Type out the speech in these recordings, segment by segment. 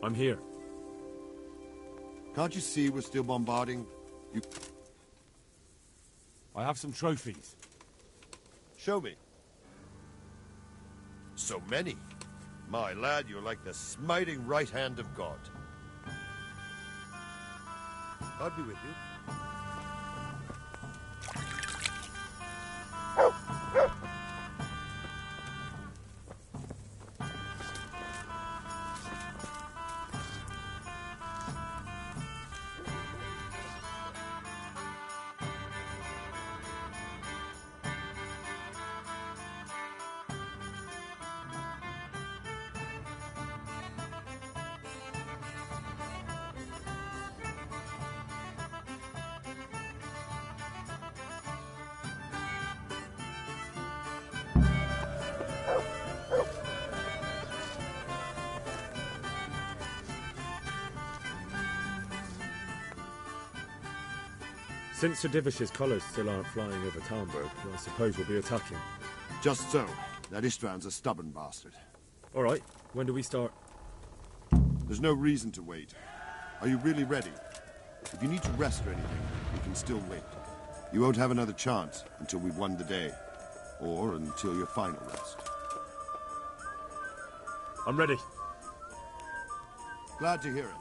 I'm here. Can't you see we're still bombarding? I have some trophies. Show me. So many. My lad, you're like the smiting right hand of God. I'll be with you. Since Sir Divish's colours still aren't flying over Talmberg, I suppose we'll be attacking. Just so. That Istvan's a stubborn bastard. All right. When do we start? There's no reason to wait. Are you really ready? If you need to rest or anything, you can still wait. You won't have another chance until we've won the day. Or until your final rest. I'm ready. Glad to hear it.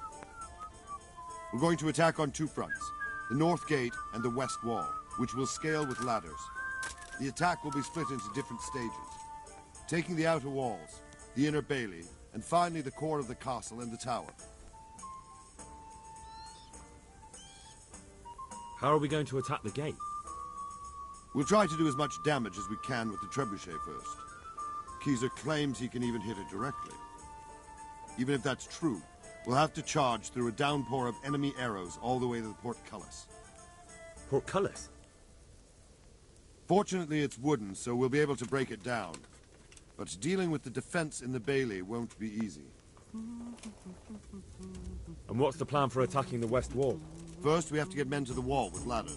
We're going to attack on two fronts. The north gate and the west wall, which will scale with ladders. The attack will be split into different stages. Taking the outer walls, the inner bailey, and finally the core of the castle and the tower. How are we going to attack the gate? We'll try to do as much damage as we can with the trebuchet first. Keezer claims he can even hit it directly. Even if that's true, we'll have to charge through a downpour of enemy arrows all the way to the portcullis. Portcullis? Fortunately, it's wooden, so we'll be able to break it down. But dealing with the defense in the bailey won't be easy. And what's the plan for attacking the west wall? First, we have to get men to the wall with ladders,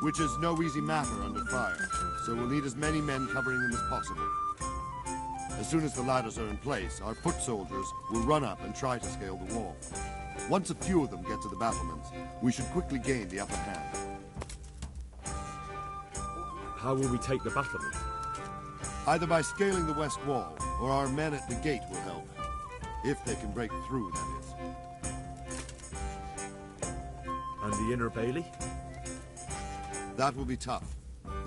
which is no easy matter under fire, so we'll need as many men covering them as possible. As soon as the ladders are in place, our foot soldiers will run up and try to scale the wall. Once a few of them get to the battlements, we should quickly gain the upper hand. How will we take the battlements? Either by scaling the west wall, or our men at the gate will help. If they can break through, that is. And the inner bailey? That will be tough.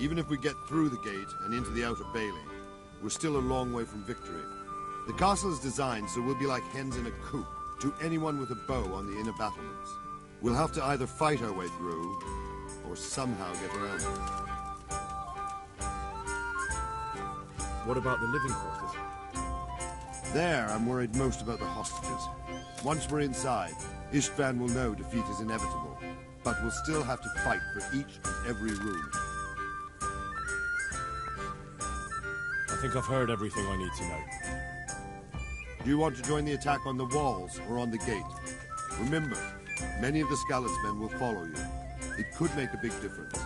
Even if we get through the gate and into the outer bailey, we're still a long way from victory. The castle is designed so we'll be like hens in a coop to anyone with a bow on the inner battlements. We'll have to either fight our way through, or somehow get around them. What about the living quarters? There, I'm worried most about the hostages. Once we're inside, Istvan will know defeat is inevitable, but we'll still have to fight for each and every room. I think I've heard everything I need to know. Do you want to join the attack on the walls or on the gate? Remember, many of the Skalitz will follow you. It could make a big difference.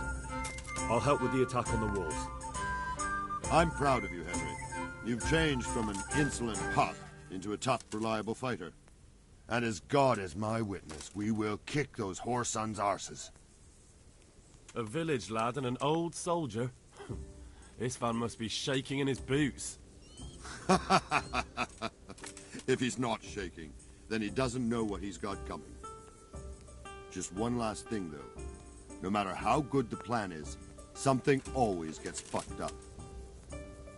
I'll help with the attack on the walls. I'm proud of you, Henry. You've changed from an insolent pup into a tough, reliable fighter. And as God is my witness, we will kick those whoresons' arses. A village lad and an old soldier? This man must be shaking in his boots. If he's not shaking, then he doesn't know what he's got coming. Just one last thing, though. No matter how good the plan is, something always gets fucked up.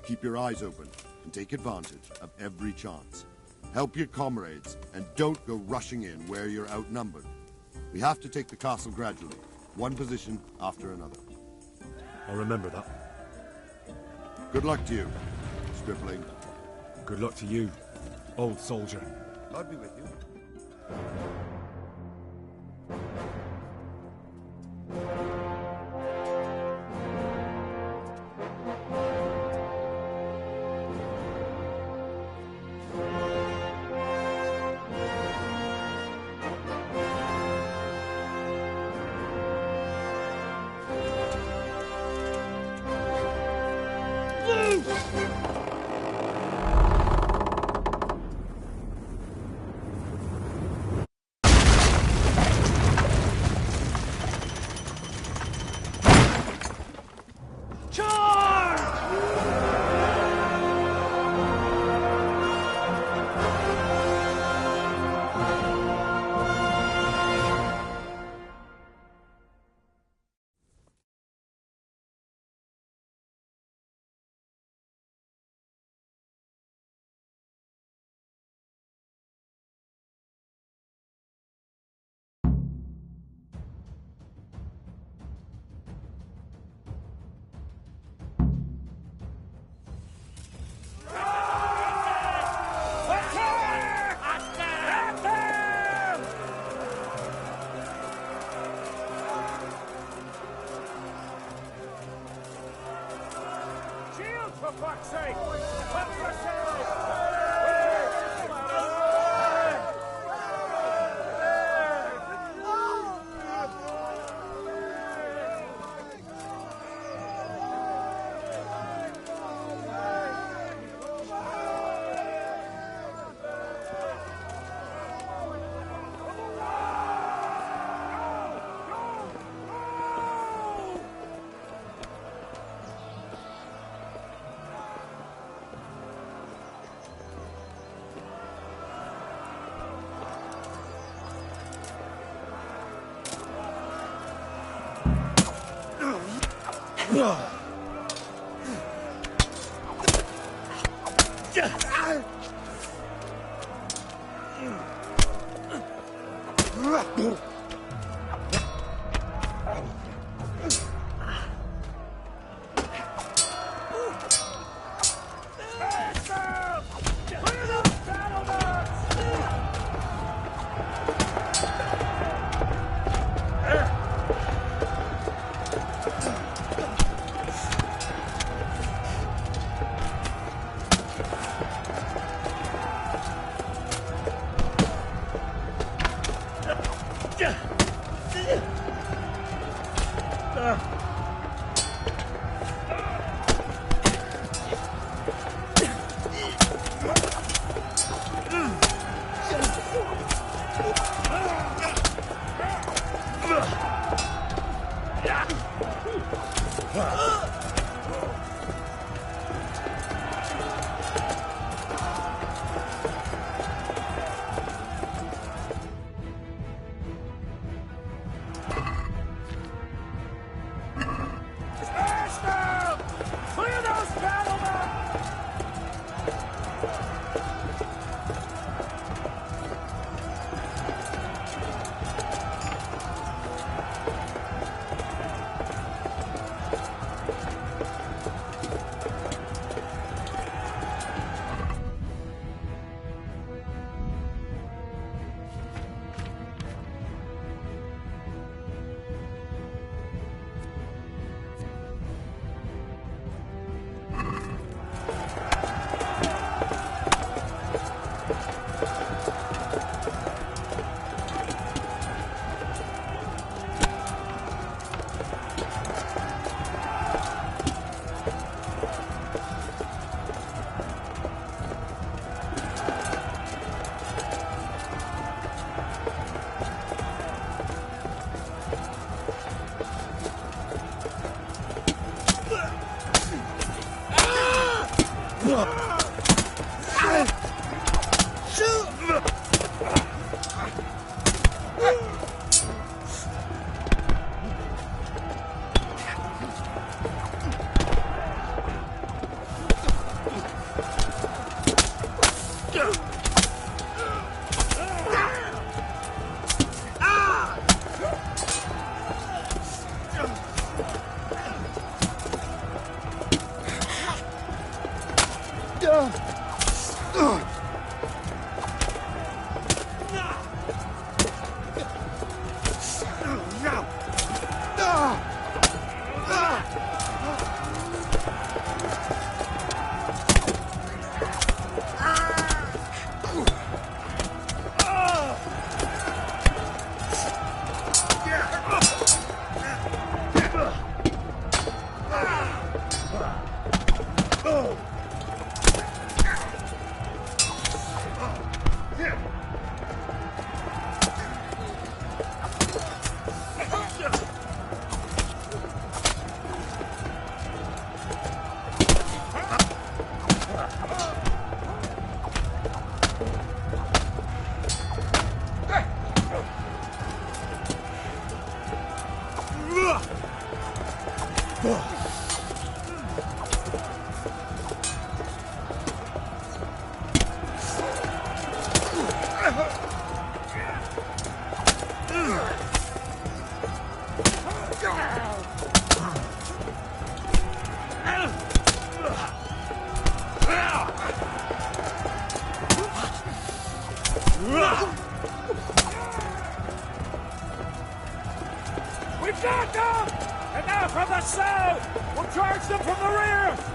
Keep your eyes open and take advantage of every chance. Help your comrades and don't go rushing in where you're outnumbered. We have to take the castle gradually, one position after another. I'll remember that. Good luck to you, stripling. Good luck to you, old soldier. God be with you. For fuck's sake! Come for We've got them! And now from the south! We'll charge them from the rear!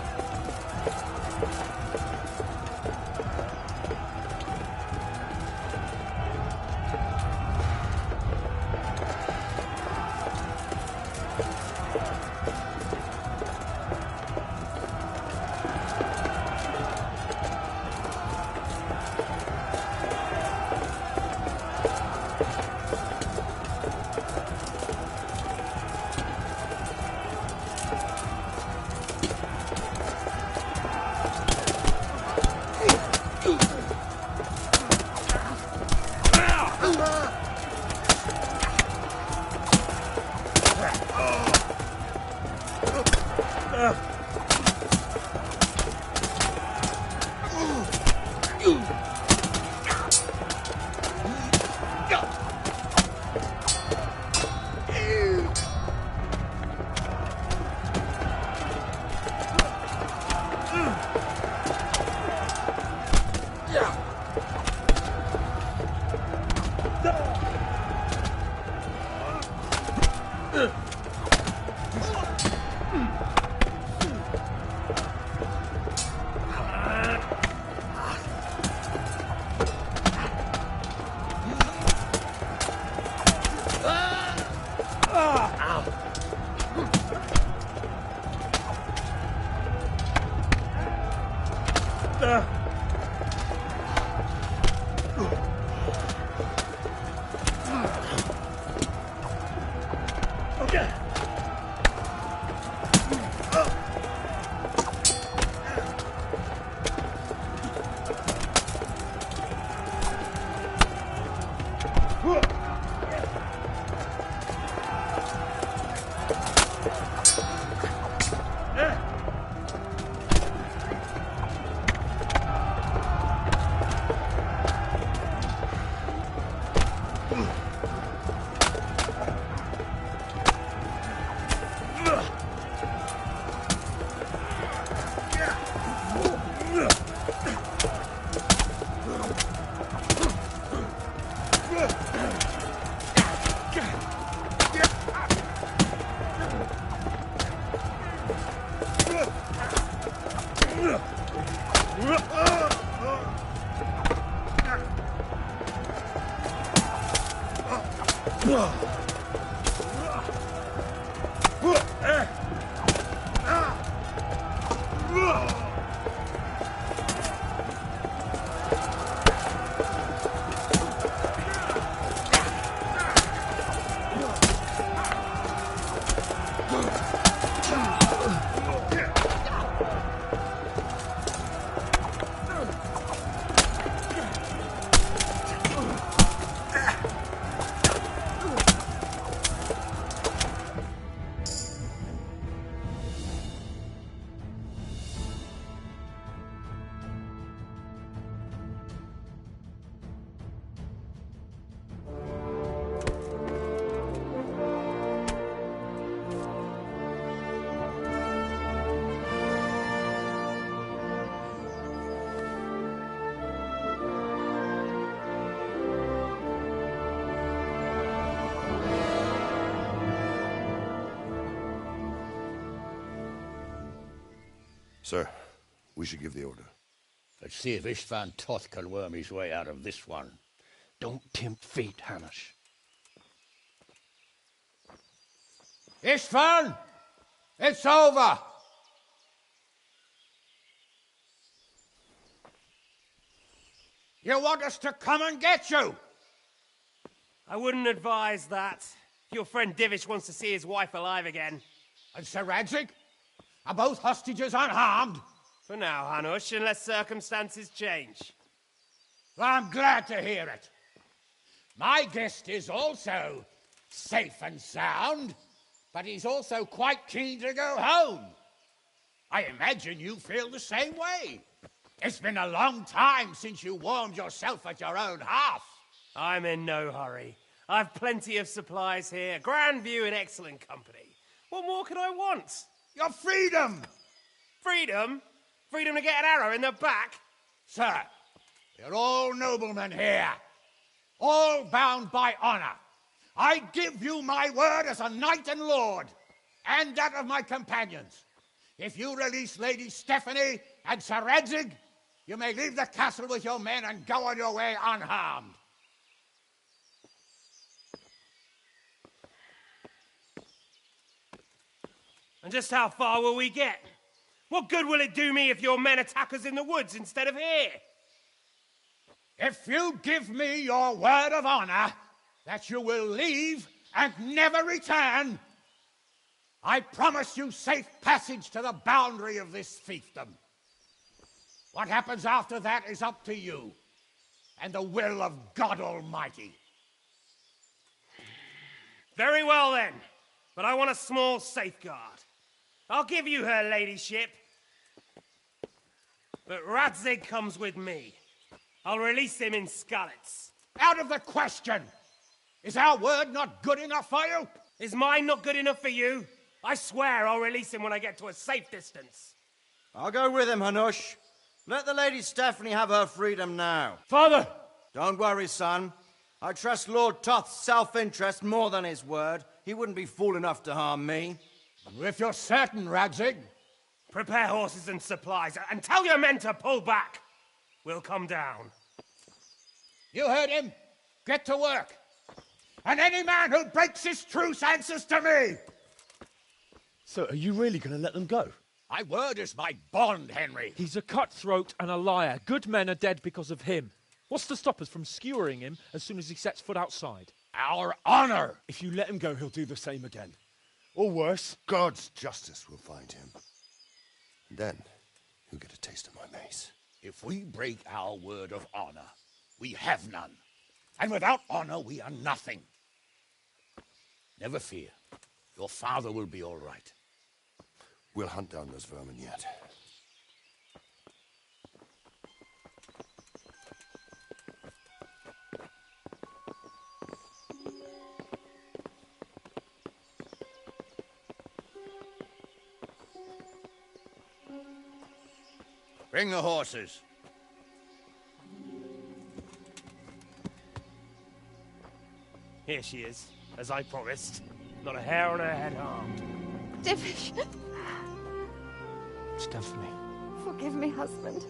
Sir, we should give the order. Let's see if Istvan Toth can worm his way out of this one. Don't tempt fate, Hamish. Istvan! It's over! You want us to come and get you? I wouldn't advise that. Your friend Divish wants to see his wife alive again. And Sir Radzig? Are both hostages unharmed? For now, Hanush, unless circumstances change. Well, I'm glad to hear it. My guest is also safe and sound, but he's also quite keen to go home. I imagine you feel the same way. It's been a long time since you warmed yourself at your own hearth. I'm in no hurry. I've plenty of supplies here, grand view and excellent company. What more could I want? Your freedom! Freedom? Freedom to get an arrow in the back? Sir, you're all noblemen here, all bound by honor. I give you my word as a knight and lord, and that of my companions. If you release Lady Stephanie and Sir Radzig, you may leave the castle with your men and go on your way unharmed. And just how far will we get? What good will it do me if your men attack us in the woods instead of here? If you give me your word of honor that you will leave and never return, I promise you safe passage to the boundary of this fiefdom. What happens after that is up to you and the will of God Almighty. Very well then, but I want a small safeguard. I'll give you her ladyship, but Radzig comes with me. I'll release him in Skalitz. Out of the question! Is our word not good enough for you? Is mine not good enough for you? I swear I'll release him when I get to a safe distance. I'll go with him, Hanush. Let the Lady Stephanie have her freedom now. Father! Don't worry, son. I trust Lord Toth's self-interest more than his word. He wouldn't be fool enough to harm me. If you're certain, Radzig. Prepare horses and supplies, and tell your men to pull back. We'll come down. You heard him. Get to work. And any man who breaks his truce answers to me. So, are you really going to let them go? My word is my bond, Henry. He's a cutthroat and a liar. Good men are dead because of him. What's to stop us from skewering him as soon as he sets foot outside? Our honor. If you let him go, he'll do the same again. Or worse. God's justice will find him. And then, he'll get a taste of my mace. If we break our word of honor, we have none. And without honor, we are nothing. Never fear. Your father will be all right. We'll hunt down those vermin yet. Bring the horses. Here she is, as I promised. Not a hair on her head harmed. Divish! Stephanie. Forgive me, husband.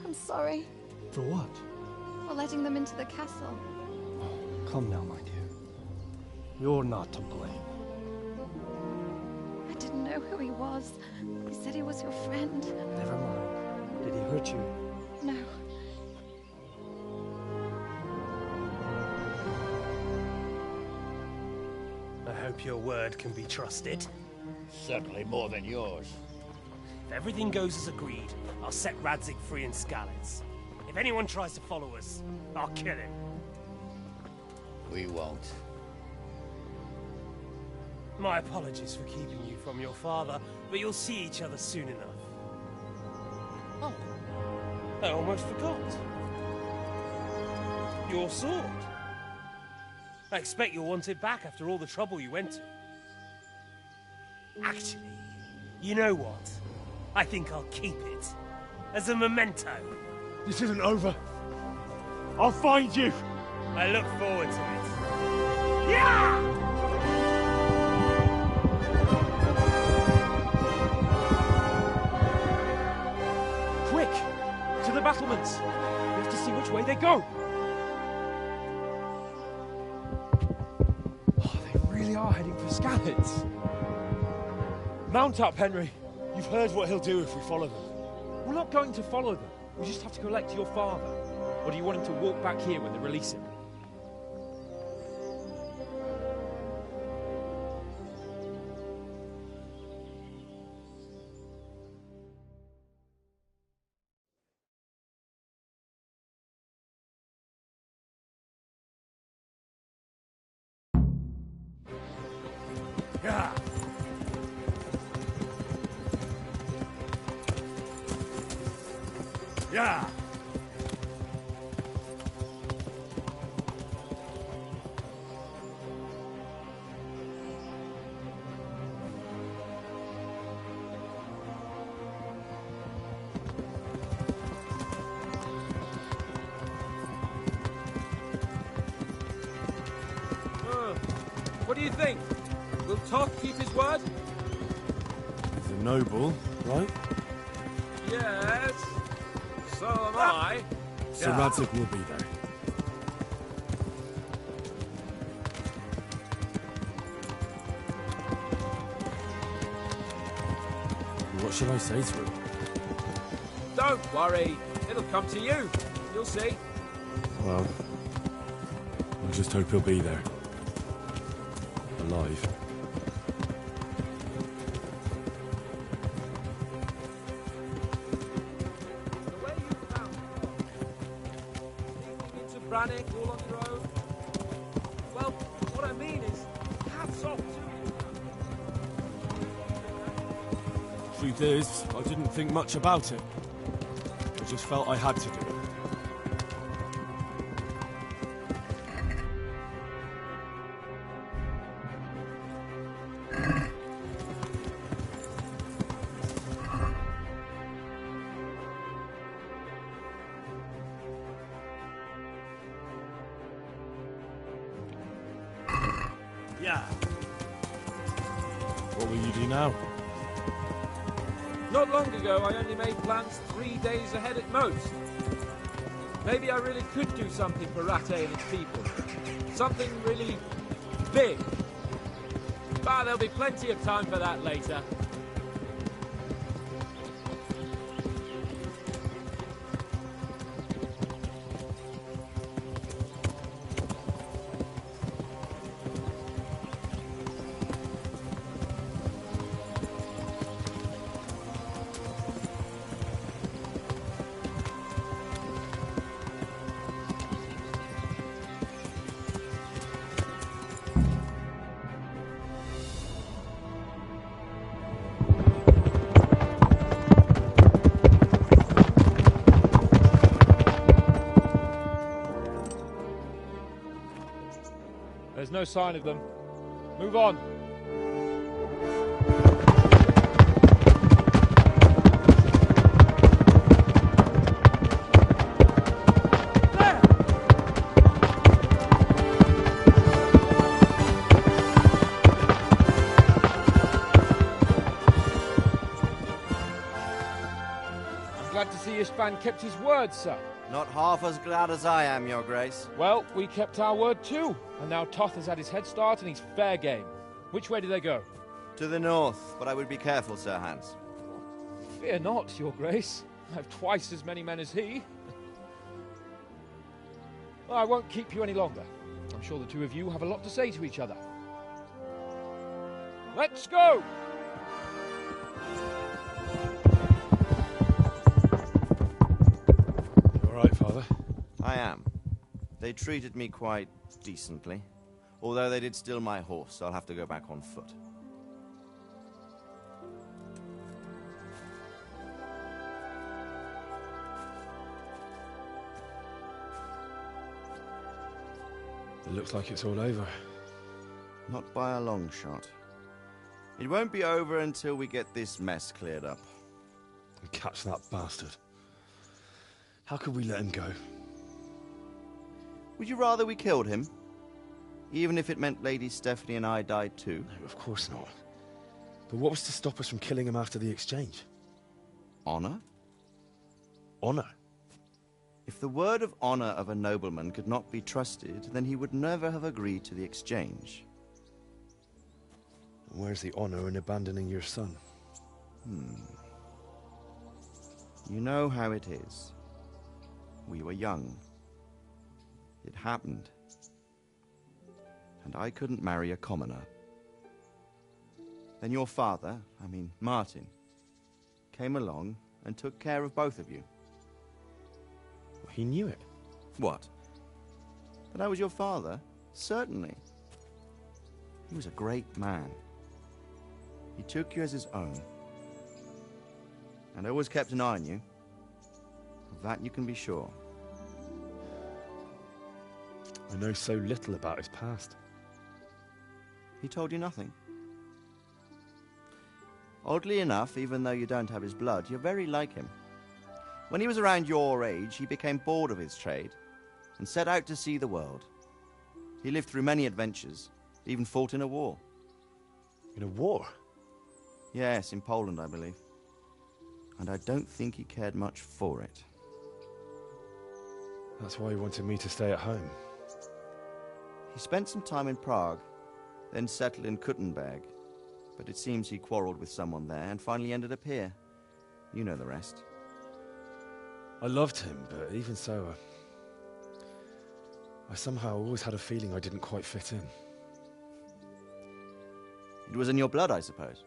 I'm sorry For what? for letting them into the castle. Come now, my dear. You're not to blame. I didn't know who he was. He said he was your friend. Never mind. Did he hurt you? No. I hope your word can be trusted. Certainly more than yours. If everything goes as agreed, I'll set Radzig free in Skalitz. If anyone tries to follow us, I'll kill him. We won't. My apologies for keeping you from your father, but you'll see each other soon enough. Oh, I almost forgot. Your sword. I expect you'll want it back after all the trouble you went to. Actually, you know what? I think I'll keep it. As a memento. This isn't over. I'll find you. I look forward to it. Yeah! battlements. We have to see which way they go. Oh, they really are heading for Scallets. Mount up, Henry. You've heard what he'll do if we follow them. We're not going to follow them. We just have to collect your father. Or do you want him to walk back here when they release him? Yeah. Yeah. What do you think? Will Toth keep his word? He's a noble, right? Yes. So am I. So Radzig will be there. What should I say to him? Don't worry. It'll come to you. You'll see. Well, I just hope he'll be there. Alive. The way you found sneaking into Brannick all on your own. Well, what I mean is, hats off to you. Truth is, I didn't think much about it. I just felt I had to do it. Yeah. What will you do now? Not long ago, I only made plans 3 days ahead at most. Maybe I really could do something for Rattay and its people. Something really big. But there'll be plenty of time for that later. There's no sign of them. Move on. There! I'm glad to see Ishban kept his word, sir. Not half as glad as I am, Your Grace. Well, we kept our word too. And now Toth has had his head start and he's fair game. Which way do they go? To the north, but I would be careful, Sir Hans. Fear not, Your Grace. I have twice as many men as he. Well, I won't keep you any longer. I'm sure the two of you have a lot to say to each other. Let's go! All right, Father. I am. They treated me quite decently. Although they did steal my horse, so I'll have to go back on foot. It looks like it's all over. Not by a long shot. It won't be over until we get this mess cleared up. And catch that bastard. How could we let him go? Would you rather we killed him? Even if it meant Lady Stephanie and I died too? No, of course not. But what was to stop us from killing him after the exchange? Honor? Honor? If the word of honor of a nobleman could not be trusted, then he would never have agreed to the exchange. Where's the honor in abandoning your son? You know how it is. We were young. It happened. And I couldn't marry a commoner. Then your father, Martin, came along and took care of both of you. He knew it. What? That I was your father? Certainly. He was a great man. He took you as his own. And always kept an eye on you. Of that you can be sure. I know so little about his past. He told you nothing? Oddly enough, even though you don't have his blood, you're very like him. When he was around your age, he became bored of his trade and set out to see the world. He lived through many adventures, even fought in a war. In a war? Yes, in Poland, I believe. And I don't think he cared much for it. That's why he wanted me to stay at home. He spent some time in Prague, then settled in Kuttenberg. But it seems he quarreled with someone there and finally ended up here. You know the rest. I loved him, but even so, I somehow always had a feeling I didn't quite fit in. It was in your blood, I suppose.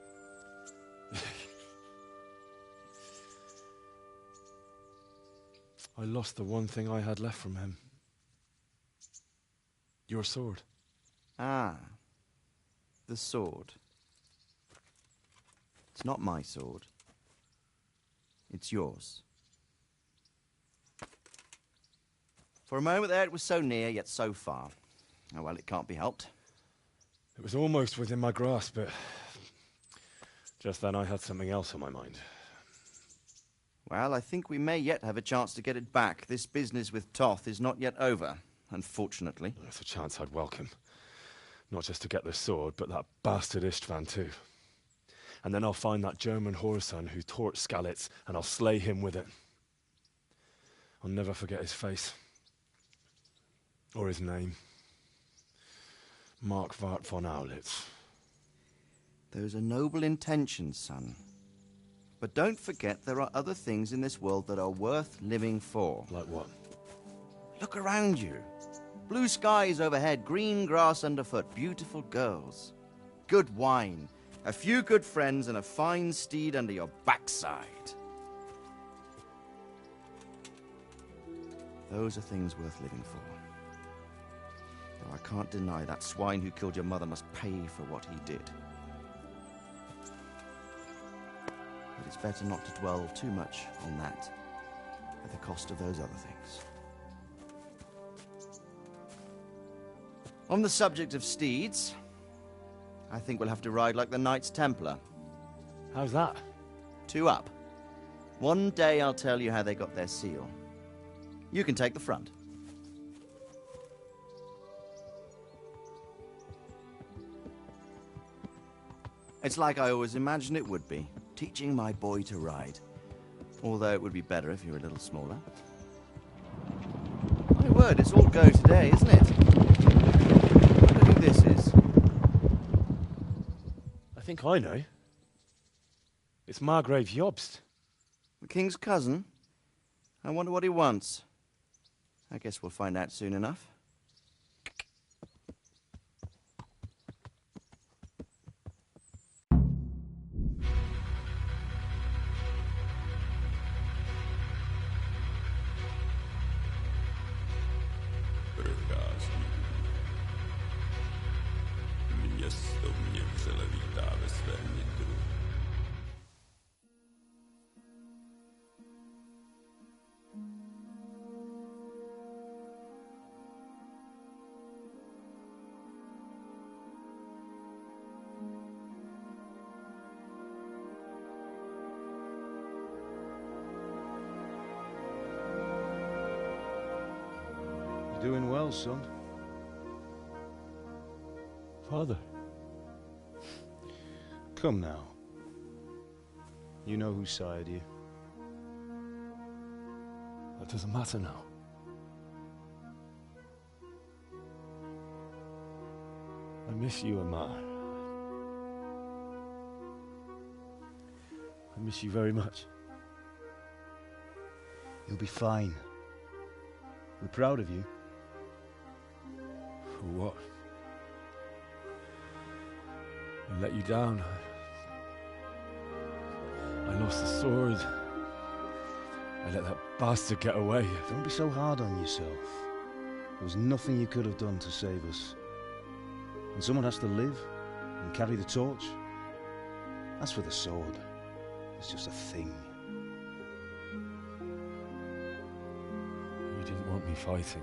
I lost the one thing I had left from him. Your sword. Ah, the sword. It's not my sword. It's yours. For a moment there it was so near, yet so far. Oh well, it can't be helped. It was almost within my grasp, but just then I had something else on my mind. Well, I think we may yet have a chance to get it back. This business with Toth is not yet over, unfortunately. That's a chance I'd welcome. Not just to get the sword, but that bastard Istvan too. And then I'll find that German whoreson who torched Skalitz, and I'll slay him with it. I'll never forget his face. Or his name. Markwart von Aulitz. Those are noble intentions, son. But don't forget there are other things in this world that are worth living for. Like what? Look around you. Blue skies overhead, green grass underfoot, beautiful girls. Good wine, a few good friends, and a fine steed under your backside. Those are things worth living for. Though I can't deny that swine who killed your mother must pay for what he did. But it's better not to dwell too much on that at the cost of those other things. On the subject of steeds, I think we'll have to ride like the Knights Templar. How's that? 2 up. One day I'll tell you how they got their seal. You can take the front. It's like I always imagined it would be, teaching my boy to ride. Although it would be better if you were a little smaller. My word, it's all go today, isn't it? I wonder who this is. I think I know. It's Margrave Jobst. The king's cousin? I wonder what he wants. I guess we'll find out soon enough. Město mě vřele vítá ve svém nitru. You're doing well, son. Father. Come now. You know who sired you. That doesn't matter now. I miss you, Amar. I miss you very much. You'll be fine. We're proud of you. For what? I let you down. I lost the sword. I let that bastard get away. Don't be so hard on yourself. There was nothing you could have done to save us. And someone has to live and carry the torch. As for the sword, it's just a thing. You didn't want me fighting.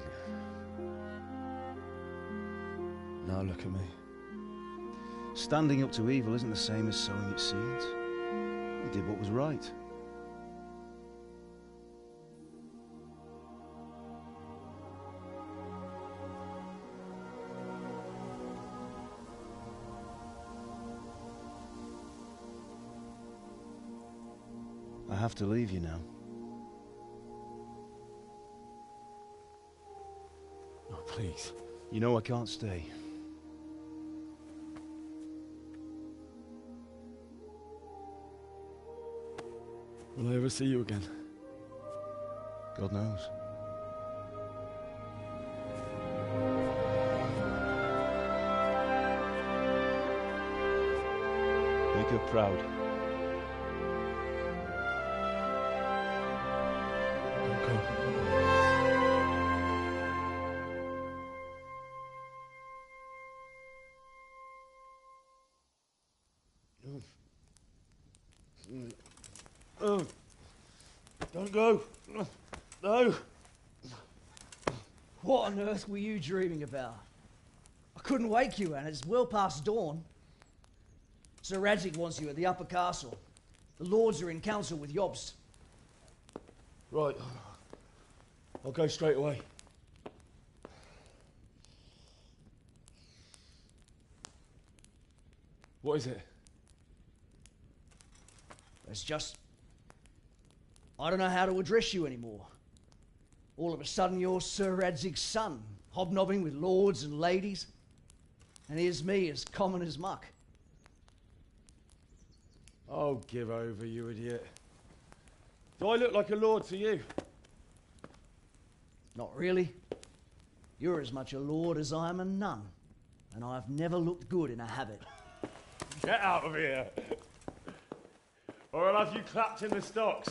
Now look at me. Standing up to evil isn't the same as sowing its seeds. You did what was right. I have to leave you now. Oh, please. You know I can't stay. Will I ever see you again? God knows. Make her proud. Don't go. Oh, don't go. No. What on earth were you dreaming about? I couldn't wake you, and it's well past dawn. Sir Radzig wants you at the upper castle. The lords are in council with Yobst. Right. I'll go straight away. What is it? It's just... I don't know how to address you anymore. All of a sudden you're Sir Radzig's son, hobnobbing with lords and ladies. And here's me, as common as muck. Oh, give over, you idiot. Do I look like a lord to you? Not really. You're as much a lord as I am a nun. And I've never looked good in a habit. Get out of here! Or I'll have you clapped in the stocks.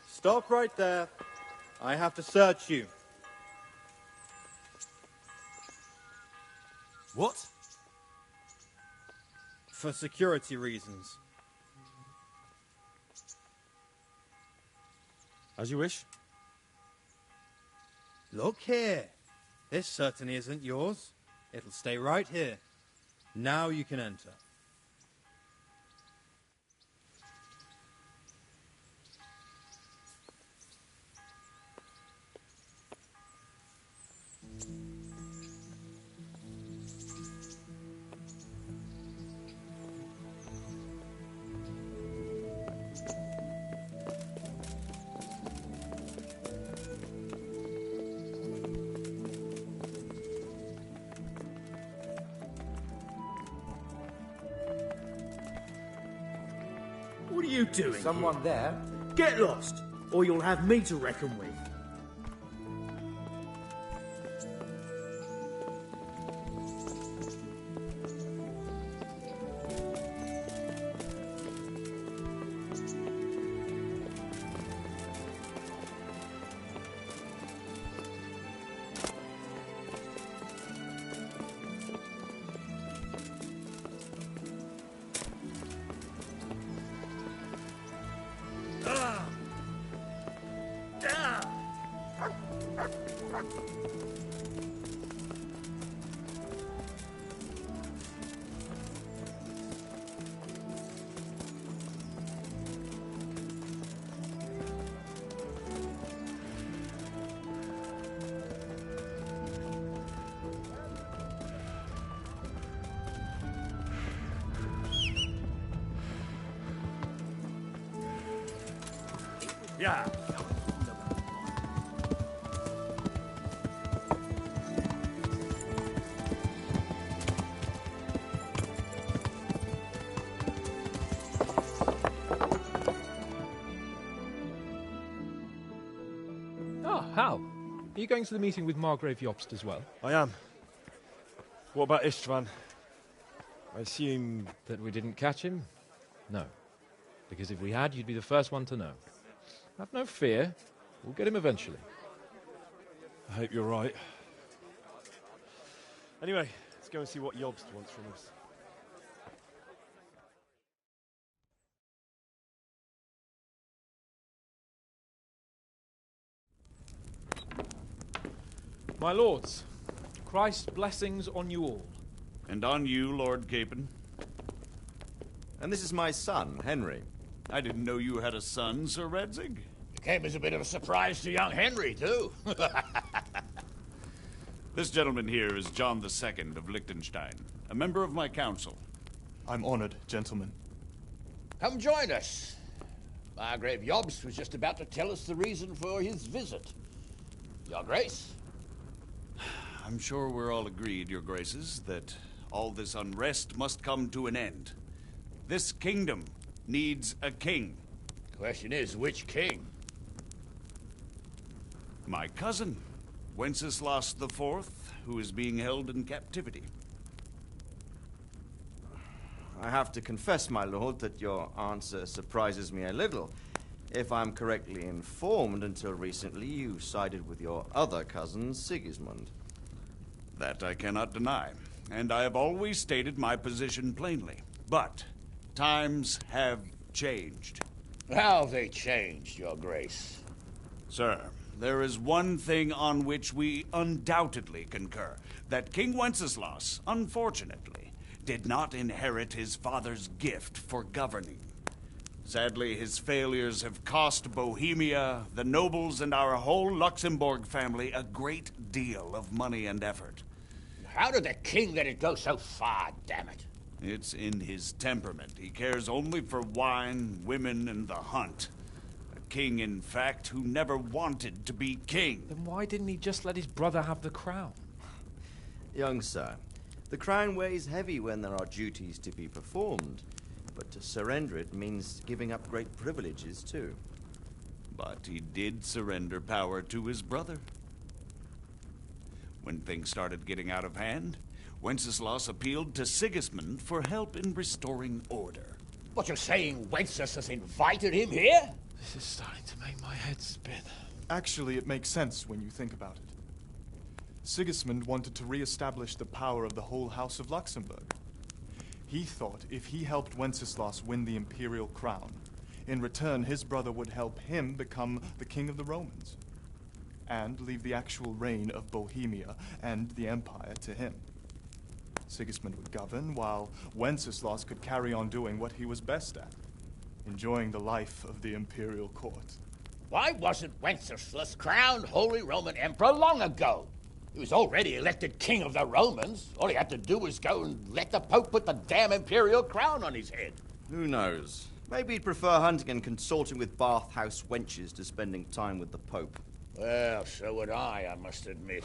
Stop right there. I have to search you. What? For security reasons. As you wish. Look here. This certainly isn't yours. It'll stay right here. Now you can enter. What are you doing? Someone there? Get lost, or you'll have me to reckon with. Yeah. Ah, Hal. Are you going to the meeting with Margrave Jobst as well? I am. What about Istvan? I assume... That we didn't catch him? No. Because if we had, you'd be the first one to know. Have no fear. We'll get him eventually. I hope you're right. Anyway, let's go and see what Jobst wants from us. My lords, Christ's blessings on you all. And on you, Lord Capon. And this is my son, Henry. I didn't know you had a son, Sir Redzig. It came as a bit of a surprise to young Henry, too. This gentleman here is John II of Liechtenstein, a member of my council. I'm honored, gentlemen. Come join us. Margrave Jobst was just about to tell us the reason for his visit. Your Grace? I'm sure we're all agreed, Your Graces, that all this unrest must come to an end. This kingdom needs a king. Question is, which king? My cousin, Wenceslas IV, who is being held in captivity. I have to confess, my lord, that your answer surprises me a little. If I'm correctly informed, until recently you sided with your other cousin, Sigismund. That I cannot deny, and I have always stated my position plainly. But times have changed. How have they changed, Your Grace? Sir, there is one thing on which we undoubtedly concur. That King Wenceslas, unfortunately, did not inherit his father's gift for governing. Sadly, his failures have cost Bohemia, the nobles, and our whole Luxembourg family a great deal of money and effort. How did the king let it go so far, damn it? It's in his temperament. He cares only for wine, women, and the hunt. A king, in fact, who never wanted to be king. Then why didn't he just let his brother have the crown? Young sir, the crown weighs heavy when there are duties to be performed. But to surrender it means giving up great privileges, too. But he did surrender power to his brother. When things started getting out of hand, Wenceslas appealed to Sigismund for help in restoring order. What, you're saying Wenceslas has invited him here? This is starting to make my head spin. Actually, it makes sense when you think about it. Sigismund wanted to re-establish the power of the whole House of Luxembourg. He thought if he helped Wenceslas win the imperial crown, in return his brother would help him become the king of the Romans, and leave the actual reign of Bohemia and the empire to him. Sigismund would govern, while Wenceslas could carry on doing what he was best at, enjoying the life of the imperial court. Why wasn't Wenceslas crowned Holy Roman Emperor long ago? He was already elected king of the Romans. All he had to do was go and let the Pope put the damn imperial crown on his head. Who knows? Maybe he'd prefer hunting and consorting with bathhouse wenches to spending time with the Pope. Well, so would I must admit.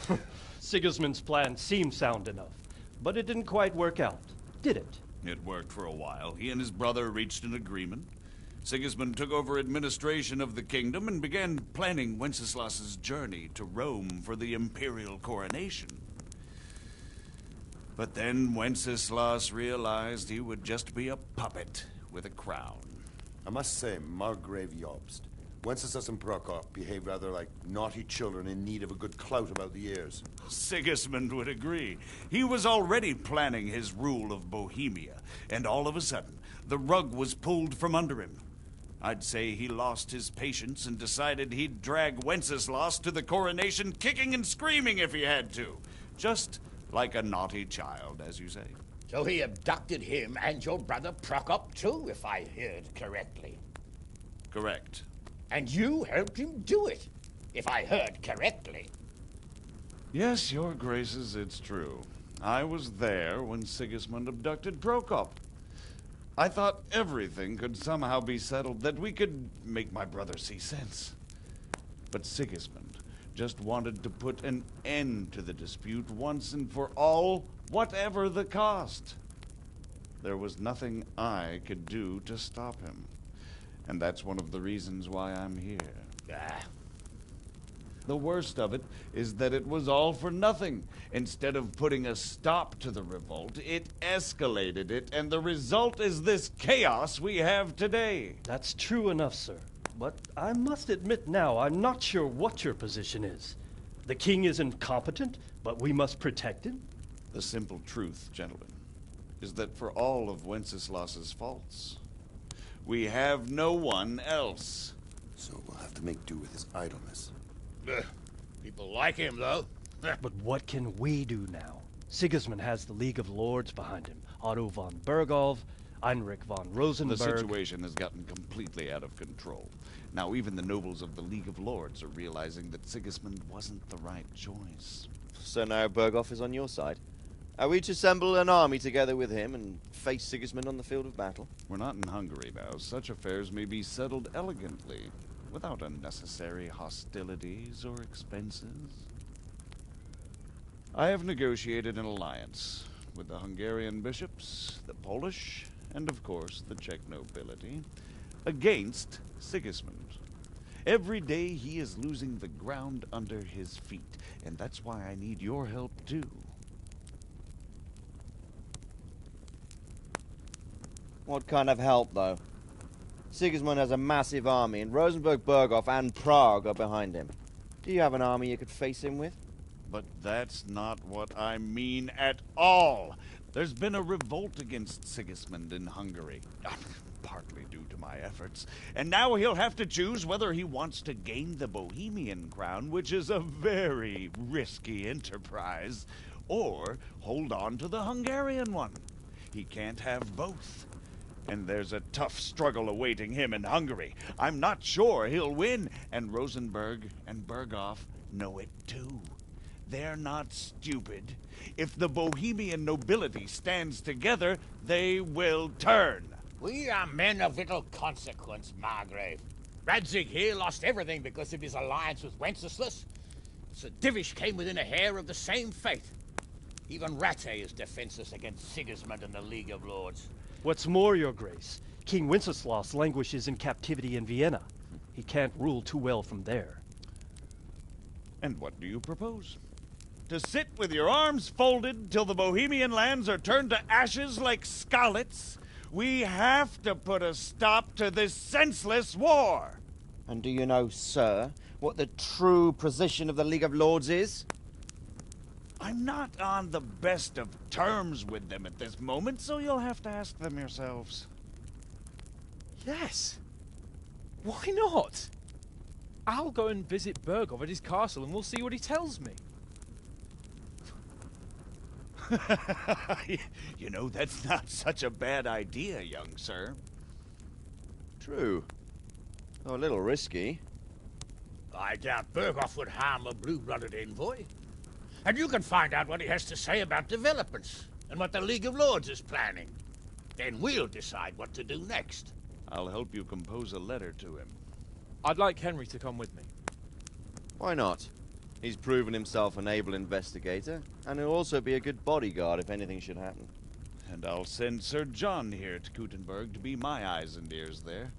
Sigismund's plan seemed sound enough, but it didn't quite work out, did it? It worked for a while. He and his brother reached an agreement. Sigismund took over administration of the kingdom and began planning Wenceslas's journey to Rome for the imperial coronation. But then Wenceslas realized he would just be a puppet with a crown. I must say, Margrave Jobst, Wenceslas and Prokop behave rather like naughty children in need of a good clout about the ears. Sigismund would agree. He was already planning his rule of Bohemia, and all of a sudden, the rug was pulled from under him. I'd say he lost his patience and decided he'd drag Wenceslas to the coronation kicking and screaming if he had to. Just like a naughty child, as you say. So he abducted him and your brother Prokop too, if I heard correctly. Correct. And you helped him do it, if I heard correctly. Yes, your graces, it's true. I was there when Sigismund abducted Prokop. I thought everything could somehow be settled, that we could make my brother see sense. But Sigismund just wanted to put an end to the dispute once and for all, whatever the cost. There was nothing I could do to stop him. And that's one of the reasons why I'm here. The worst of it is that it was all for nothing. Instead of putting a stop to the revolt, it escalated it, and the result is this chaos we have today. That's true enough, sir. But I must admit now, I'm not sure what your position is. The king is incompetent, but we must protect him? The simple truth, gentlemen, is that for all of Wenceslas's faults, we have no one else. So we'll have to make do with his idleness. People like him, though. But what can we do now? Sigismund has the League of Lords behind him. Otto von Berghoff, Heinrich von Rosenberg. The situation has gotten completely out of control. Now even the nobles of the League of Lords are realizing that Sigismund wasn't the right choice. So now Berghoff is on your side. Are we to assemble an army together with him and face Sigismund on the field of battle? We're not in Hungary now. Such affairs may be settled elegantly, without unnecessary hostilities or expenses. I have negotiated an alliance with the Hungarian bishops, the Polish, and of course the Czech nobility, against Sigismund. Every day he is losing the ground under his feet, and that's why I need your help too. What kind of help, though? Sigismund has a massive army, and Rosenberg, Berghoff, and Prague are behind him. Do you have an army you could face him with? But that's not what I mean at all. There's been a revolt against Sigismund in Hungary, partly due to my efforts, and now he'll have to choose whether he wants to gain the Bohemian crown, which is a very risky enterprise, or hold on to the Hungarian one. He can't have both. And there's a tough struggle awaiting him in Hungary. I'm not sure he'll win, and Rosenberg and Berghoff know it too. They're not stupid. If the Bohemian nobility stands together, they will turn. We are men of little consequence, Margrave. Radzig here lost everything because of his alliance with Wenceslas. Sir Divish came within a hair of the same fate. Even Rattay is defenseless against Sigismund and the League of Lords. What's more, Your Grace, King Wenceslas languishes in captivity in Vienna. He can't rule too well from there. And what do you propose? To sit with your arms folded till the Bohemian lands are turned to ashes like Skalitz? We have to put a stop to this senseless war! And do you know, sir, what the true position of the League of Lords is? I'm not on the best of terms with them at this moment, so you'll have to ask them yourselves. Yes. Why not? I'll go and visit Berghoff at his castle and we'll see what he tells me. You know, that's not such a bad idea, young sir. True. Though a little risky. I doubt Berghoff would harm a blue-blooded envoy. And you can find out what he has to say about developments and what the League of Lords is planning. Then we'll decide what to do next. I'll help you compose a letter to him. I'd like Henry to come with me. Why not? He's proven himself an able investigator, and he'll also be a good bodyguard if anything should happen. And I'll send Sir John here to Kuttenberg to be my eyes and ears there.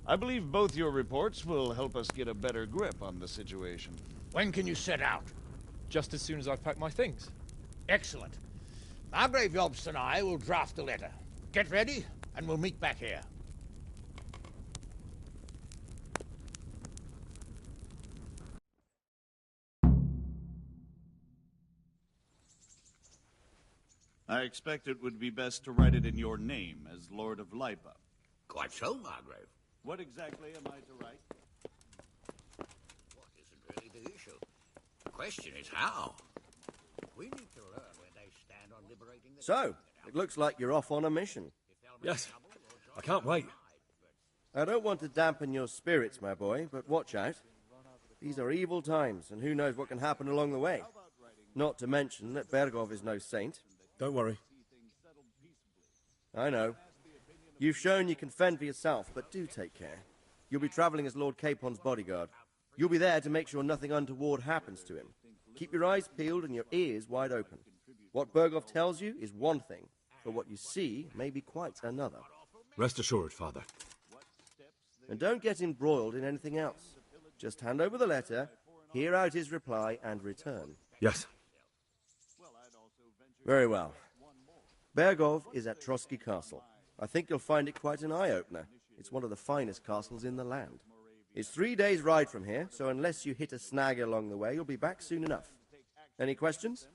I believe both your reports will help us get a better grip on the situation. When can you set out? Just as soon as I've packed my things. Excellent. Margrave Jobst and I will draft a letter. Get ready, and we'll meet back here. I expect it would be best to write it in your name as Lord of Lipa. Quite so, Margrave. What exactly am I to write? What isn't really the issue? The question is how. We need to learn where they stand on liberating the... So, it looks like you're off on a mission. Yes. I can't wait. I don't want to dampen your spirits, my boy, but watch out. These are evil times, and who knows what can happen along the way. Not to mention that Berghoff is no saint. Don't worry. I know. You've shown you can fend for yourself, but do take care. You'll be traveling as Lord Capon's bodyguard. You'll be there to make sure nothing untoward happens to him. Keep your eyes peeled and your ears wide open. What Berghoff tells you is one thing, but what you see may be quite another. Rest assured, Father. And don't get embroiled in anything else. Just hand over the letter, hear out his reply, and return. Yes. Very well. Berghoff is at Trotsky Castle. I think you'll find it quite an eye-opener. It's one of the finest castles in the land. It's 3 days' ride from here, so unless you hit a snag along the way, you'll be back soon enough. Any questions?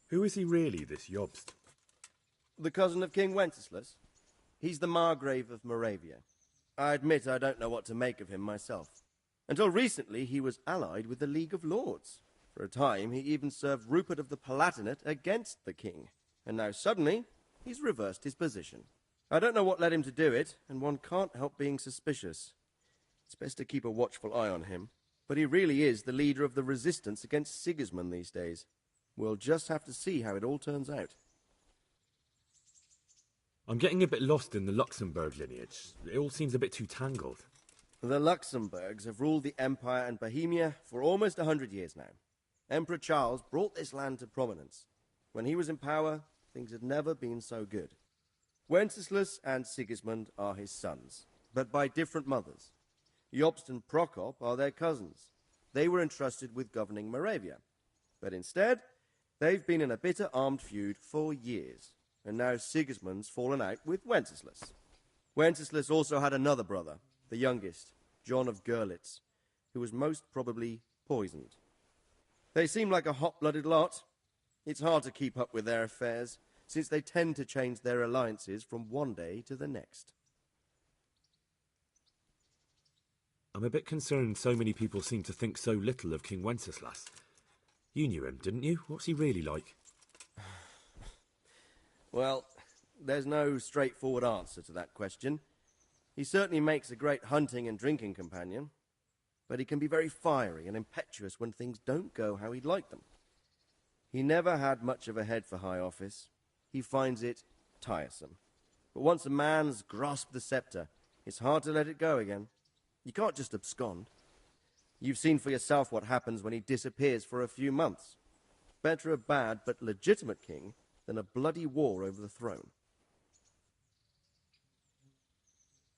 Who is he really, this Jobst? The cousin of King Wenceslas. He's the Margrave of Moravia. I admit I don't know what to make of him myself. Until recently, he was allied with the League of Lords. For a time, he even served Rupert of the Palatinate against the king. And now suddenly, he's reversed his position. I don't know what led him to do it, and one can't help being suspicious. It's best to keep a watchful eye on him. But he really is the leader of the resistance against Sigismund these days. We'll just have to see how it all turns out. I'm getting a bit lost in the Luxembourg lineage. It all seems a bit too tangled. The Luxembourgs have ruled the Empire and Bohemia for almost 100 years now. Emperor Charles brought this land to prominence. When he was in power, things had never been so good. Wenceslas and Sigismund are his sons, but by different mothers. Jobst and Prokop are their cousins. They were entrusted with governing Moravia. But instead, they've been in a bitter armed feud for years. And now Sigismund's fallen out with Wenceslas. Wenceslas also had another brother, the youngest, John of Görlitz, who was most probably poisoned. They seem like a hot-blooded lot. It's hard to keep up with their affairs, since they tend to change their alliances from one day to the next. I'm a bit concerned so many people seem to think so little of King Wenceslas. You knew him, didn't you? What's he really like? Well, there's no straightforward answer to that question. He certainly makes a great hunting and drinking companion, but he can be very fiery and impetuous when things don't go how he'd like them. He never had much of a head for high office. He finds it tiresome. But once a man's grasped the scepter, it's hard to let it go again. You can't just abscond. You've seen for yourself what happens when he disappears for a few months. Better a bad but legitimate king than a bloody war over the throne.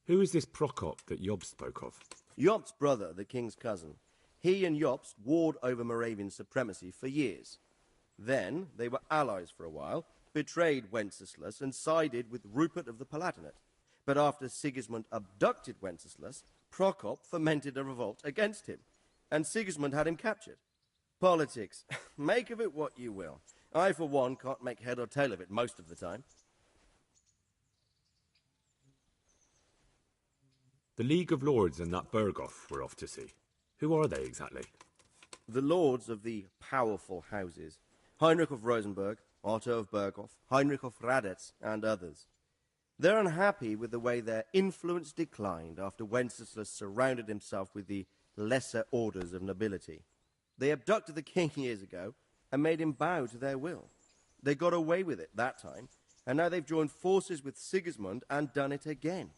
Who is this Prokop that Jobst spoke of? Jobst's brother, the king's cousin. He and Jobst warred over Moravian supremacy for years. Then they were allies for a while, betrayed Wenceslas and sided with Rupert of the Palatinate. But after Sigismund abducted Wenceslas, Prokop fomented a revolt against him, and Sigismund had him captured. Politics. Make of it what you will. I, for one, can't make head or tail of it most of the time. The League of Lords and that Berghoff we're off to see. Who are they exactly? The lords of the powerful houses. Heinrich of Rosenberg, Otto of Berghoff, Heinrich of Radetz, and others. They're unhappy with the way their influence declined after Wenceslas surrounded himself with the lesser orders of nobility. They abducted the king years ago and made him bow to their will. They got away with it that time, and now they've joined forces with Sigismund and done it again.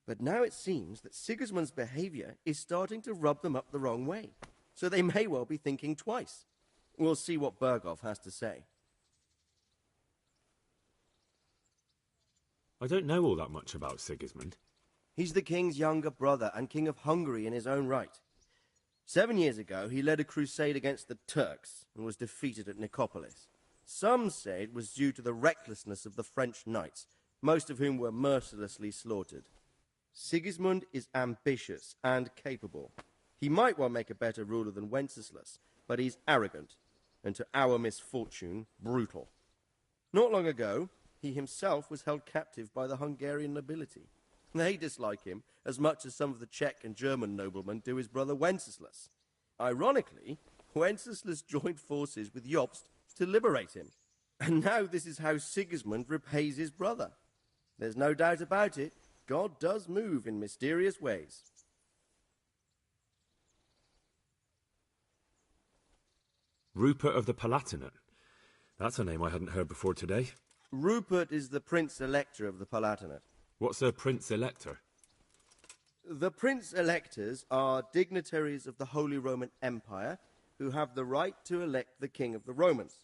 But now it seems that Sigismund's behavior is starting to rub them up the wrong way, so they may well be thinking twice. We'll see what Berghoff has to say. I don't know all that much about Sigismund. He's the king's younger brother and king of Hungary in his own right. 7 years ago, he led a crusade against the Turks and was defeated at Nicopolis. Some say it was due to the recklessness of the French knights, most of whom were mercilessly slaughtered. Sigismund is ambitious and capable. He might well make a better ruler than Wenceslas, but he's arrogant, and to our misfortune, brutal. Not long ago, he himself was held captive by the Hungarian nobility. They dislike him as much as some of the Czech and German noblemen do his brother Wenceslas. Ironically, Wenceslas joined forces with Jobst to liberate him. And now this is how Sigismund repays his brother. There's no doubt about it, God does move in mysterious ways. Rupert of the Palatinate. That's a name I hadn't heard before today. Rupert is the Prince Elector of the Palatinate. What's a Prince Elector? The Prince Electors are dignitaries of the Holy Roman Empire who have the right to elect the King of the Romans,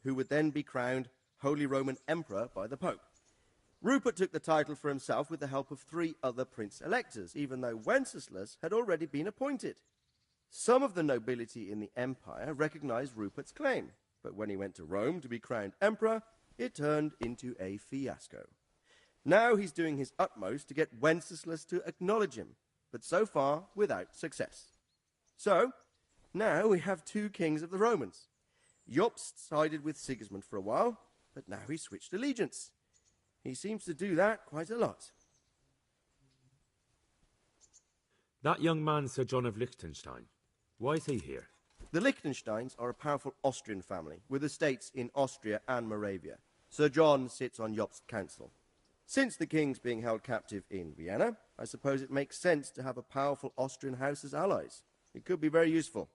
who would then be crowned Holy Roman Emperor by the Pope. Rupert took the title for himself with the help of 3 other Prince Electors, even though Wenceslas had already been appointed. Some of the nobility in the empire recognized Rupert's claim, but when he went to Rome to be crowned emperor, it turned into a fiasco. Now he's doing his utmost to get Wenceslas to acknowledge him, but so far without success. So, now we have 2 kings of the Romans. Jobst sided with Sigismund for a while, but now he's switched allegiance. He seems to do that quite a lot. That young man, Sir John of Liechtenstein. Why is he here? The Liechtensteins are a powerful Austrian family, with estates in Austria and Moravia. Sir John sits on Jobst's council. Since the king's being held captive in Vienna, I suppose it makes sense to have a powerful Austrian house as allies. It could be very useful.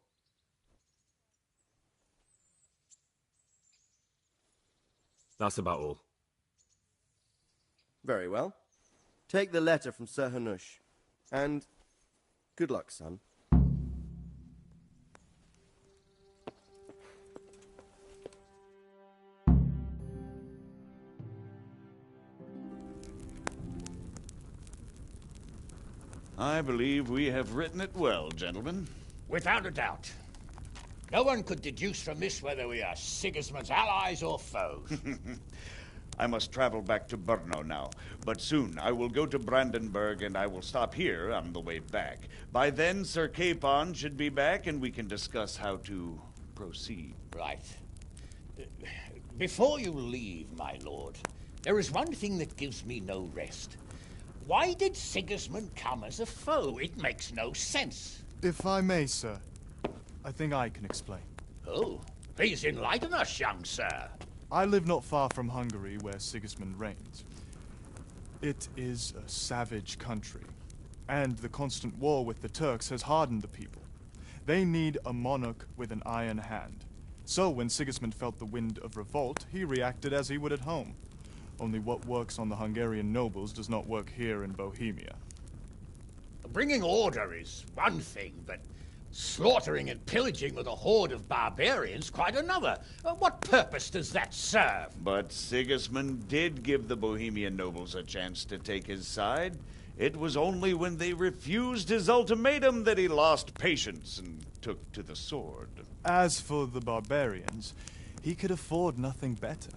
That's about all. Very well. Take the letter from Sir Hanush. And good luck, son. I believe we have written it well, gentlemen. Without a doubt. No one could deduce from this whether we are Sigismund's allies or foes. I must travel back to Brno now, but soon I will go to Brandenburg and I will stop here on the way back. By then, Sir Capon should be back and we can discuss how to proceed. Right. Before you leave, my lord, there is one thing that gives me no rest. Why did Sigismund come as a foe? It makes no sense. If I may, sir, I think I can explain. Oh, please enlighten us, young sir. I live not far from Hungary, where Sigismund reigns. It is a savage country, and the constant war with the Turks has hardened the people. They need a monarch with an iron hand. So when Sigismund felt the wind of revolt, he reacted as he would at home. Only what works on the Hungarian nobles does not work here in Bohemia. Bringing order is one thing, but slaughtering and pillaging with a horde of barbarians quite another. What purpose does that serve? But Sigismund did give the Bohemian nobles a chance to take his side. It was only when they refused his ultimatum that he lost patience and took to the sword. As for the barbarians, he could afford nothing better.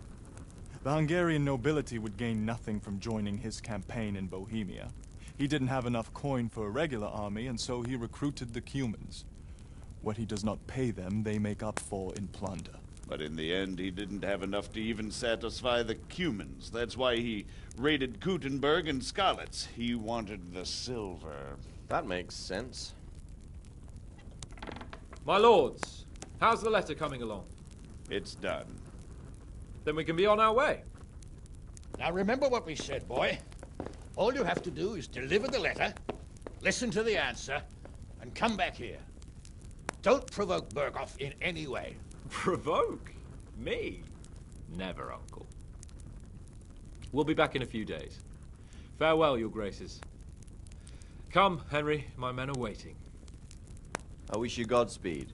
The Hungarian nobility would gain nothing from joining his campaign in Bohemia. He didn't have enough coin for a regular army, and so he recruited the Cumans. What he does not pay them, they make up for in plunder. But in the end, he didn't have enough to even satisfy the Cumans. That's why he raided Kuttenberg and Skalitz. He wanted the silver. That makes sense. My lords, how's the letter coming along? It's done. Then we can be on our way. Now remember what we said, boy. All you have to do is deliver the letter, listen to the answer, and come back here. Don't provoke Berghoff in any way. Provoke? Me? Never, Uncle. We'll be back in a few days. Farewell, your graces. Come, Henry, my men are waiting. I wish you Godspeed.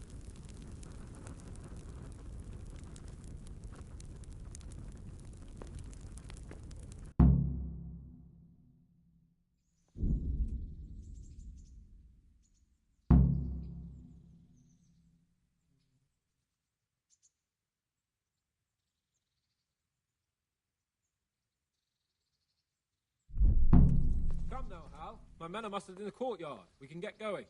Come now, Hal. My men are mustered in the courtyard. We can get going.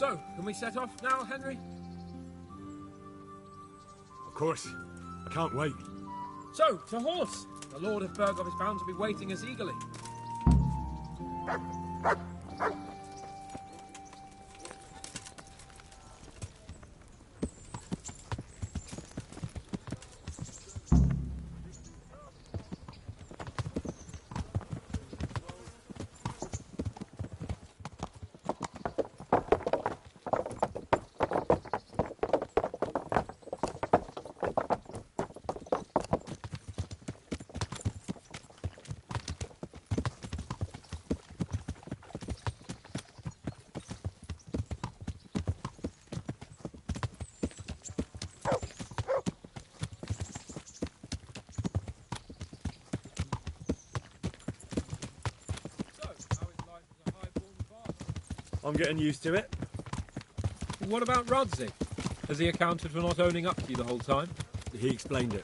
So, can we set off now, Henry? Of course. I can't wait. So, to horse! The Lord of Bergov is bound to be waiting us eagerly. I'm getting used to it. What about Rodzi? Has he accounted for not owning up to you the whole time? He explained it.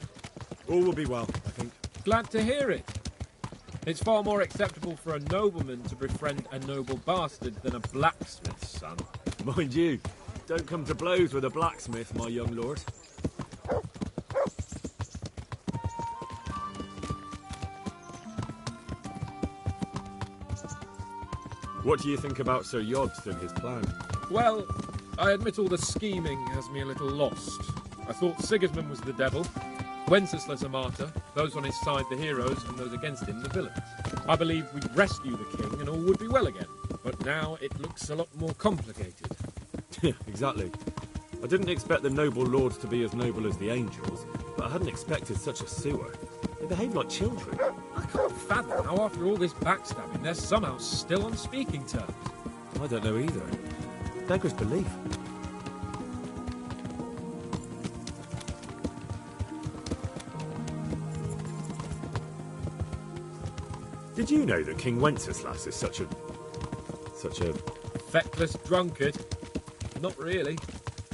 All will be well, I think. Glad to hear it. It's far more acceptable for a nobleman to befriend a noble bastard than a blacksmith's son. Mind you, don't come to blows with a blacksmith, my young lord. What do you think about Sir Yodst and his plan? Well, I admit all the scheming has me a little lost. I thought Sigismund was the devil, Wenceslas a martyr, those on his side the heroes, and those against him the villains. I believed we'd rescue the king and all would be well again, but now it looks a lot more complicated. Yeah, exactly. I didn't expect the noble lords to be as noble as the angels, but I hadn't expected such a sewer. They behave like children. I can't fathom how after all this backstabbing they're somehow still on speaking terms. I don't know either. Beggars belief. Did you know that King Wenceslas is such a... feckless drunkard? Not really.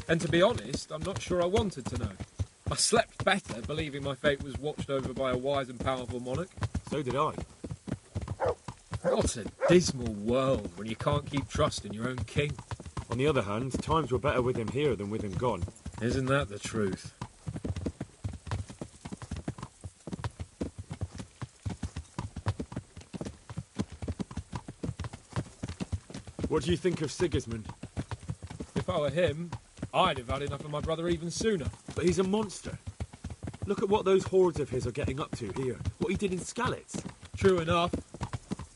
And to be honest, I'm not sure I wanted to know. I slept better believing my fate was watched over by a wise and powerful monarch. So did I. What a dismal world when you can't keep trust in your own king. On the other hand, times were better with him here than with him gone. Isn't that the truth? What do you think of Sigismund? If I were him, I'd have had enough of my brother even sooner. But he's a monster. Look at what those hordes of his are getting up to here. What he did in Skalitz. True enough.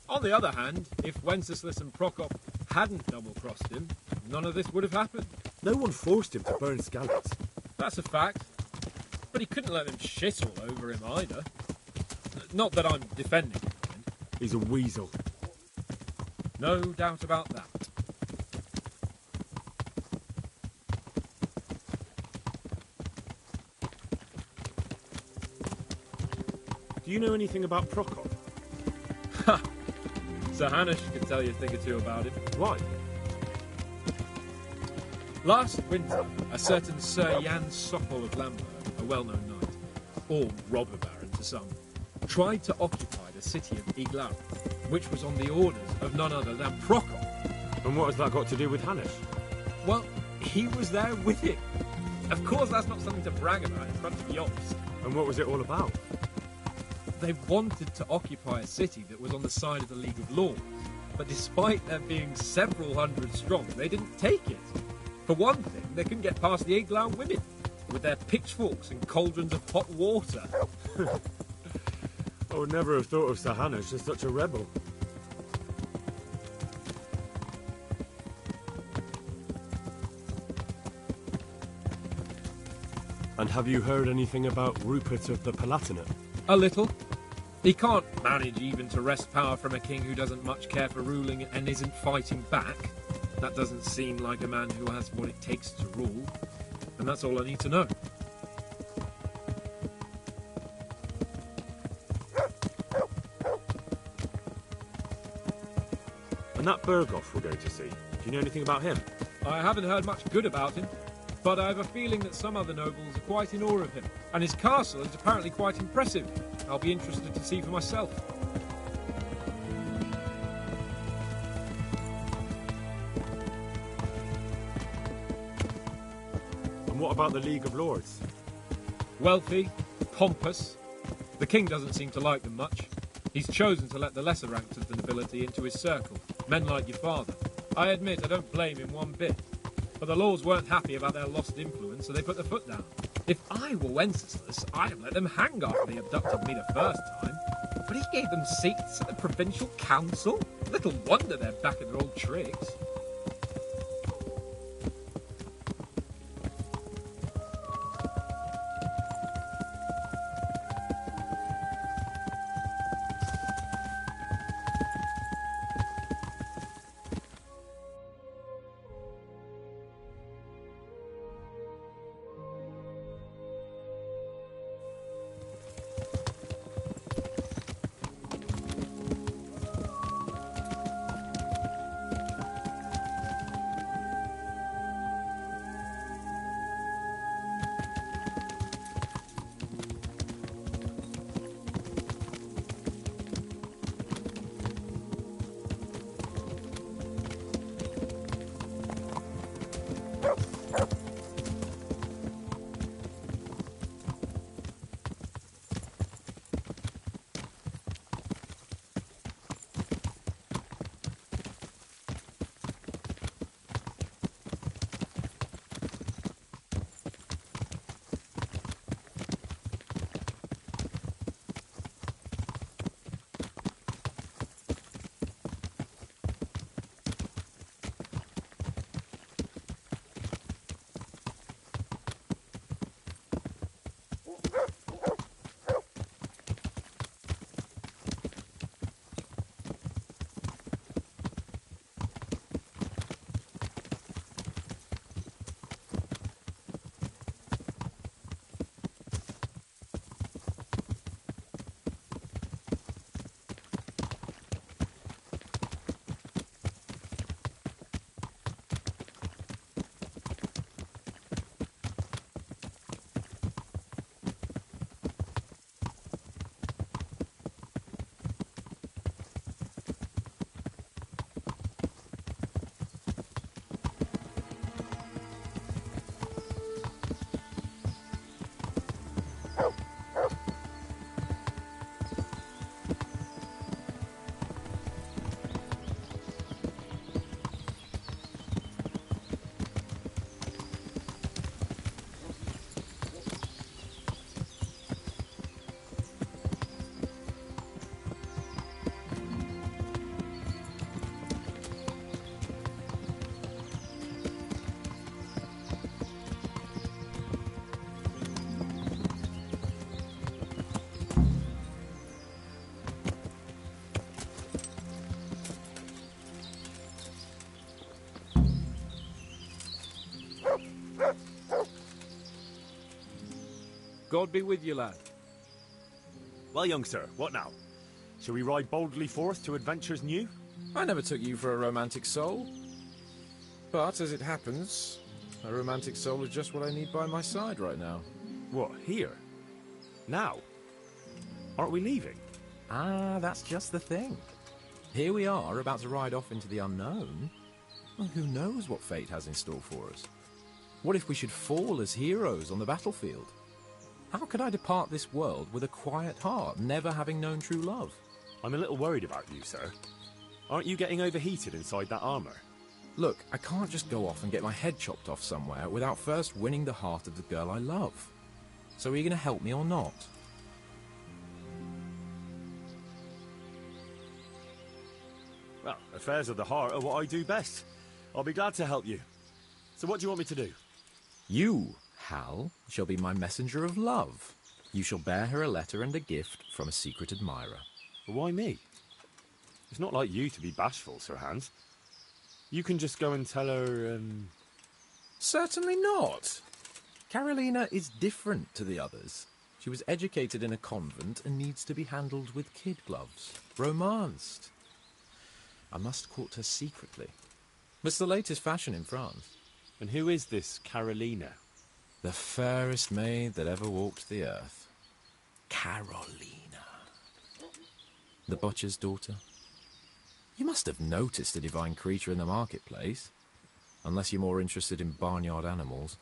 On the other hand, if Wenceslas and Prokop hadn't double-crossed him, none of this would have happened. No one forced him to burn Skalitz. That's a fact. But he couldn't let them shit all over him either. Not that I'm defending him. He's a weasel. No doubt about that. Do you know anything about Prokop? Ha! Sir Hanush can tell you a thing or two about him. Why? Last winter, a certain Sir Jan Sokol of Lamberg, a well-known knight, or robber baron to some, tried to occupy the city of Iglau, which was on the orders of none other than Prokop. And what has that got to do with Hanush? Well, he was there with him. Of course, that's not something to brag about in front of Yops. And what was it all about? They wanted to occupy a city that was on the side of the League of Lords, but despite there being several hundred strong, they didn't take it. For one thing, they couldn't get past the Iglau women, with their pitchforks and cauldrons of hot water. I would never have thought of Sir Hanush as such a rebel. And have you heard anything about Rupert of the Palatinate? A little. He can't manage even to wrest power from a king who doesn't much care for ruling and isn't fighting back. That doesn't seem like a man who has what it takes to rule. And that's all I need to know. And that Bergov we're going to see, do you know anything about him? I haven't heard much good about him, but I have a feeling that some other nobles are quite in awe of him. And his castle is apparently quite impressive. I'll be interested to see for myself. What about the League of Lords? Wealthy, pompous. The king doesn't seem to like them much. He's chosen to let the lesser ranks of the nobility into his circle, men like your father. I admit I don't blame him one bit. But the lords weren't happy about their lost influence, so they put their foot down. If I were Wenceslas, I'd have let them hang after they abducted me the first time. But he gave them seats at the provincial council. Little wonder they're back at their old tricks. God be with you, lad. Well, young sir, what now? Shall we ride boldly forth to adventures new? I never took you for a romantic soul. But, as it happens, a romantic soul is just what I need by my side right now. What, here? Now? Aren't we leaving? Ah, that's just the thing. Here we are, about to ride off into the unknown. Well, who knows what fate has in store for us? What if we should fall as heroes on the battlefield? How could I depart this world with a quiet heart, never having known true love? I'm a little worried about you, sir. Aren't you getting overheated inside that armor? Look, I can't just go off and get my head chopped off somewhere without first winning the heart of the girl I love. So are you going to help me or not? Well, affairs of the heart are what I do best. I'll be glad to help you. So what do you want me to do? You, Hal, shall be my messenger of love. You shall bear her a letter and a gift from a secret admirer. But why me? It's not like you to be bashful, Sir Hans. You can just go and tell her, Certainly not. Carolina is different to the others. She was educated in a convent and needs to be handled with kid gloves. Romanced. I must court her secretly. It's the latest fashion in France. And who is this Carolina? The fairest maid that ever walked the earth. Carolina. The butcher's daughter. You must have noticed a divine creature in the marketplace. Unless you're more interested in barnyard animals.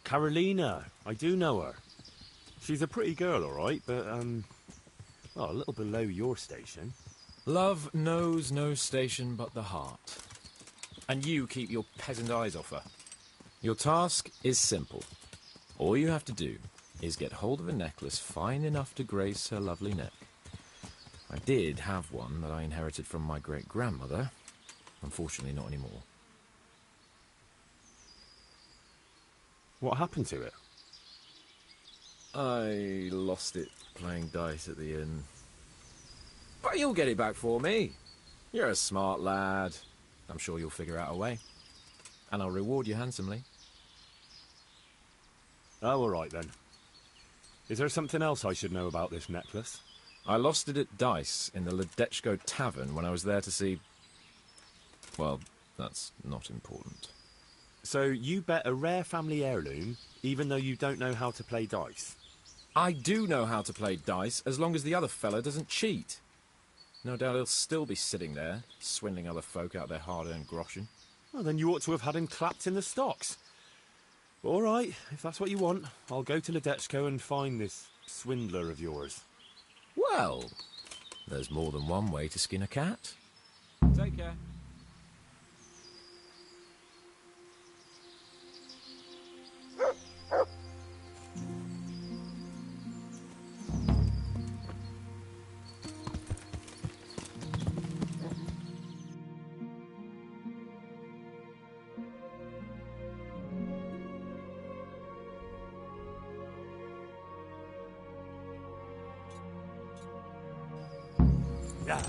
Carolina. I do know her. She's a pretty girl, all right, but, well, a little below your station. Love knows no station but the heart. And you keep your peasant eyes off her. Your task is simple. All you have to do is get hold of a necklace fine enough to grace her lovely neck. I did have one that I inherited from my great-grandmother. Unfortunately, not anymore. What happened to it? I lost it playing dice at the inn. But you'll get it back for me. You're a smart lad. I'm sure you'll figure out a way. And I'll reward you handsomely. Oh, all right then. Is there something else I should know about this necklace? I lost it at dice in the Ledechko tavern when I was there to see... Well, that's not important. So you bet a rare family heirloom, even though you don't know how to play dice? I do know how to play dice, as long as the other fella doesn't cheat. No doubt he'll still be sitting there, swindling other folk out their hard-earned groschen. Well, then you ought to have had him clapped in the stocks. All right, if that's what you want, I'll go to Ledechko and find this swindler of yours. Well, there's more than one way to skin a cat. Take care. Yeah.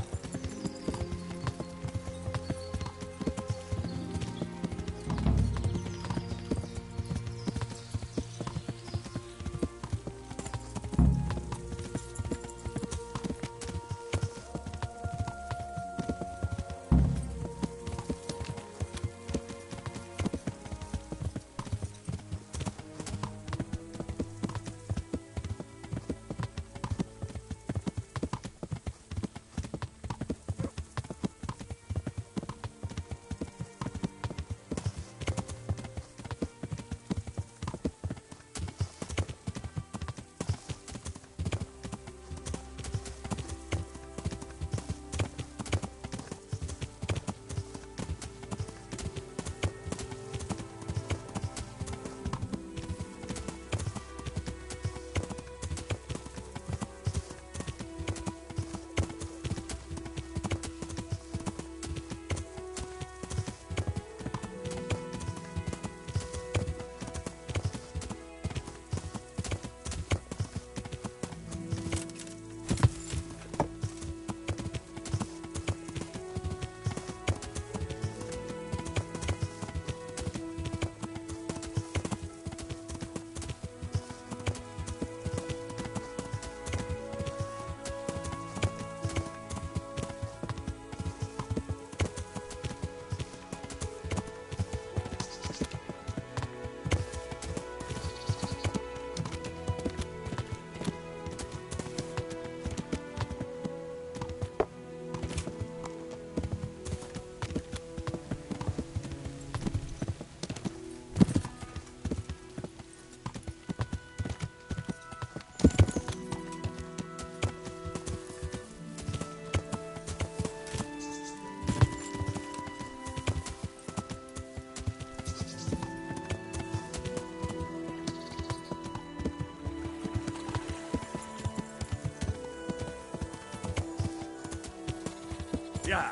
Yeah.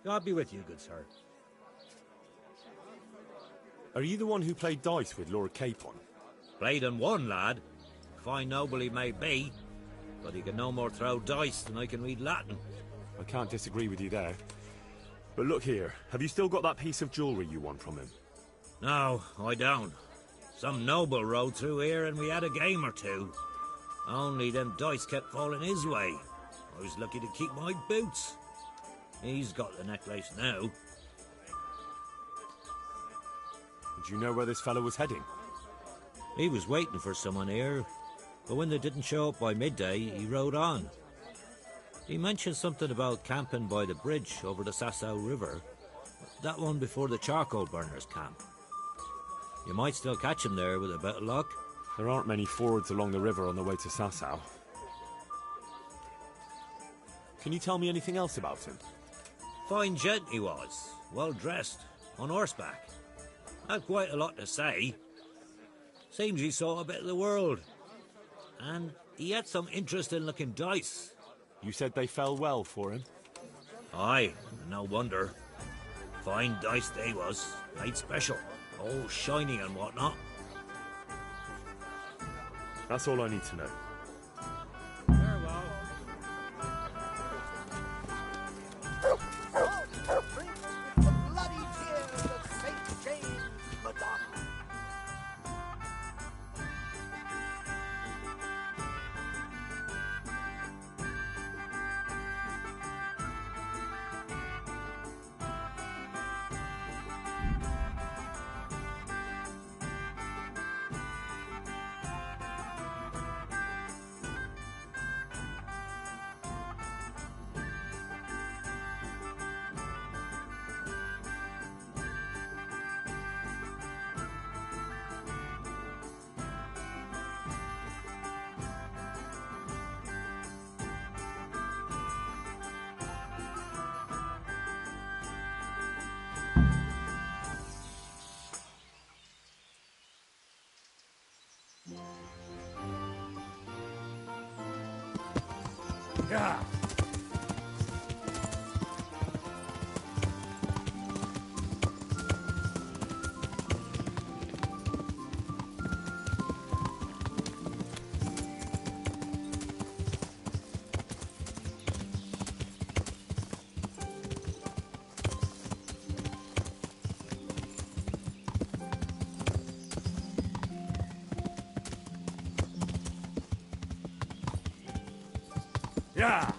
God be with you, good sir. Are you the one who played dice with Lord Capon? Played and won, lad. Fine noble he may be, but he can no more throw dice than I can read Latin. I can't disagree with you there. But look here, have you still got that piece of jewellery you won from him? No, I don't. Some noble rode through here and we had a game or two. Only them dice kept falling his way. I was lucky to keep my boots. He's got the necklace now. Did you know where this fellow was heading? He was waiting for someone here, but when they didn't show up by midday, he rode on. He mentioned something about camping by the bridge over the Sasau River. That one before the charcoal burners camp. You might still catch him there with a bit of luck. There aren't many fords along the river on the way to Sasau. Can you tell me anything else about him? Fine gent he was, well dressed, on horseback. Had quite a lot to say. Seems he saw a bit of the world. And he had some interesting looking dice. You said they fell well for him? Aye, no wonder. Fine dice they was, made special, all shiny and whatnot. That's all I need to know. Yeah. Yeah.